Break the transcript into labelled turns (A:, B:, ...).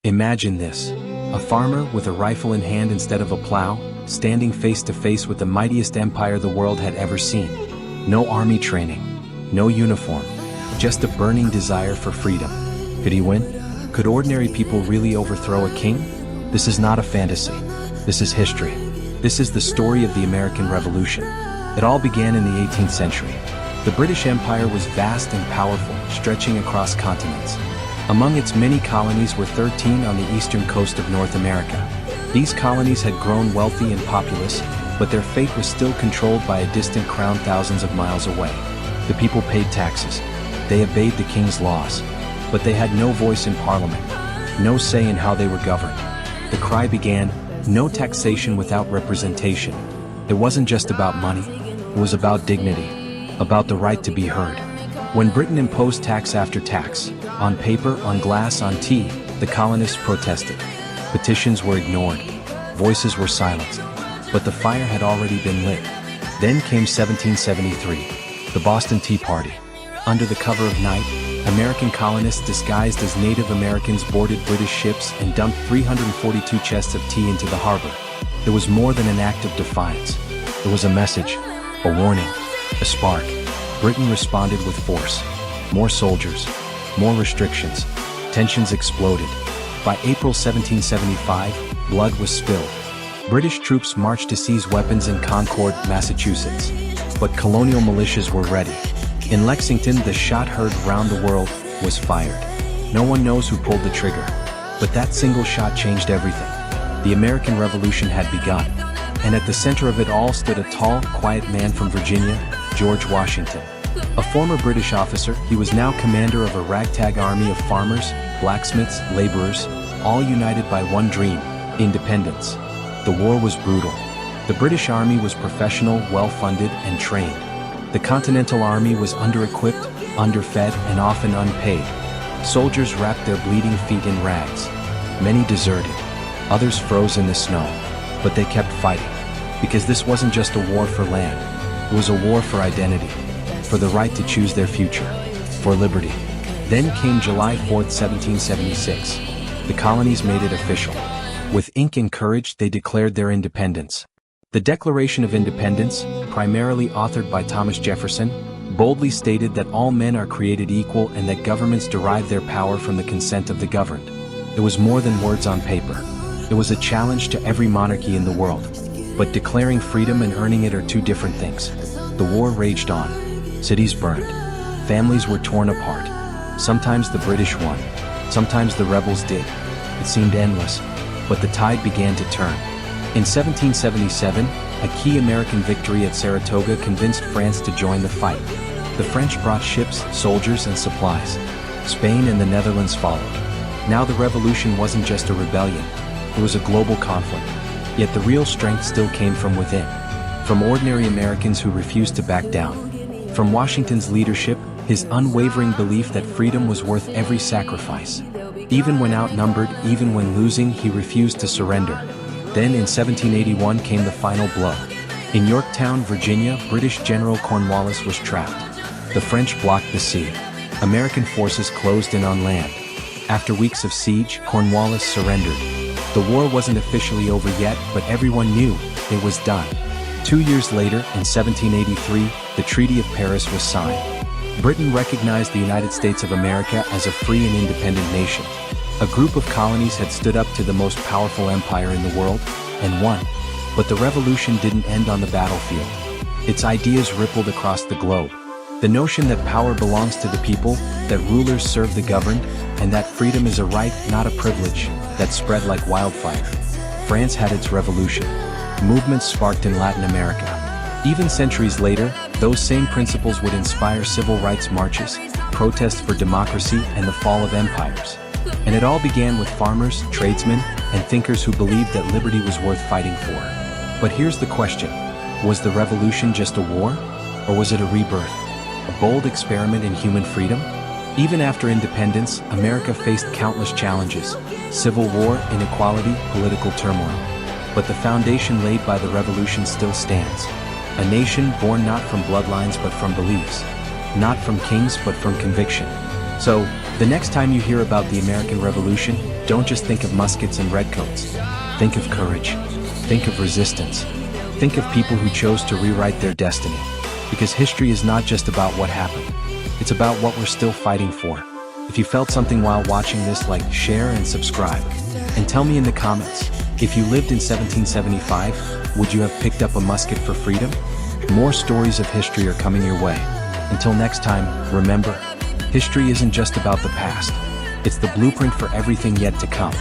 A: Imagine this. A farmer with a rifle in hand instead of a plow, standing face to face with the mightiest empire the world had ever seen. No army training, no uniform, just a burning desire for freedom. Could he win? Could ordinary people really overthrow a king? This is not a fantasy. This is history. This is the story of the American Revolution. It all began in the 18th century. The British Empire was vast and powerful, stretching across continents. Among its many colonies were 13 on the eastern coast of North America. These colonies had grown wealthy and populous, but their fate was still controlled by a distant crown thousands of miles away. The people paid taxes. They obeyed the king's laws. But they had no voice in parliament, no say in how they were governed. The cry began, no taxation without representation. It wasn't just about money, it was about dignity, about the right to be heard. When Britain imposed tax after tax, on paper, on glass, on tea, the colonists protested. Petitions were ignored, voices were silenced, but the fire had already been lit. Then came 1773, the Boston Tea Party. Under the cover of night, American colonists disguised as Native Americans boarded British ships and dumped 342 chests of tea into the harbor. It was more than an act of defiance. It was a message, a warning, a spark. Britain responded with force. More soldiers, more restrictions. Tensions exploded. By April 1775, blood was spilled. British troops marched to seize weapons in Concord, Massachusetts. But colonial militias were ready. In Lexington, the shot heard round the world was fired. No one knows who pulled the trigger, but that single shot changed everything. The American Revolution had begun, and at the center of it all stood a tall, quiet man from Virginia, George Washington. A former British officer, he was now commander of a ragtag army of farmers, blacksmiths, laborers, all united by one dream, independence. The war was brutal. The British Army was professional, well-funded, and trained. The Continental Army was under-equipped, underfed, and often unpaid. Soldiers wrapped their bleeding feet in rags. Many deserted. Others froze in the snow. But they kept fighting. Because this wasn't just a war for land. It was a war for identity. For the right to choose their future. For liberty. Then came July 4th, 1776. The colonies made it official. With ink and courage, they declared their independence. The Declaration of Independence, primarily authored by Thomas Jefferson, boldly stated that all men are created equal and that governments derive their power from the consent of the governed. It was more than words on paper. It was a challenge to every monarchy in the world. But declaring freedom and earning it are two different things. The war raged on. Cities burned. Families were torn apart. Sometimes the British won. Sometimes the rebels did. It seemed endless. But the tide began to turn. In 1777, a key American victory at Saratoga convinced France to join the fight. The French brought ships, soldiers, and supplies. Spain and the Netherlands followed. Now the revolution wasn't just a rebellion. It was a global conflict. Yet the real strength still came from within. From ordinary Americans who refused to back down. From Washington's leadership, his unwavering belief that freedom was worth every sacrifice. Even when outnumbered, even when losing, he refused to surrender. Then in 1781 came the final blow. In Yorktown, Virginia, British General Cornwallis was trapped. The French blocked the sea. American forces closed in on land. After weeks of siege, Cornwallis surrendered. The war wasn't officially over yet, but everyone knew it was done. 2 years later, in 1783, the Treaty of Paris was signed. Britain recognized the United States of America as a free and independent nation. A group of colonies had stood up to the most powerful empire in the world, and won. But the revolution didn't end on the battlefield. Its ideas rippled across the globe. The notion that power belongs to the people, that rulers serve the governed, and that freedom is a right, not a privilege, that spread like wildfire. France had its revolution. Movements sparked in Latin America. Even centuries later, those same principles would inspire civil rights marches, protests for democracy, and the fall of empires. And it all began with farmers, tradesmen, and thinkers who believed that liberty was worth fighting for. But here's the question. Was the revolution just a war? Or was it a rebirth? A bold experiment in human freedom? Even after independence, America faced countless challenges. Civil war, inequality, political turmoil. But the foundation laid by the revolution still stands. A nation born not from bloodlines but from beliefs. Not from kings but from conviction. So, The next time you hear about the American Revolution, don't just think of muskets and redcoats. Think of courage. Think of resistance. Think of people who chose to rewrite their destiny. Because history is not just about what happened. It's about what we're still fighting for. If you felt something while watching this, like, share, and subscribe. And tell me in the comments, if you lived in 1775, would you have picked up a musket for freedom? More stories of history are coming your way. Until next time, remember, history isn't just about the past. It's the blueprint for everything yet to come.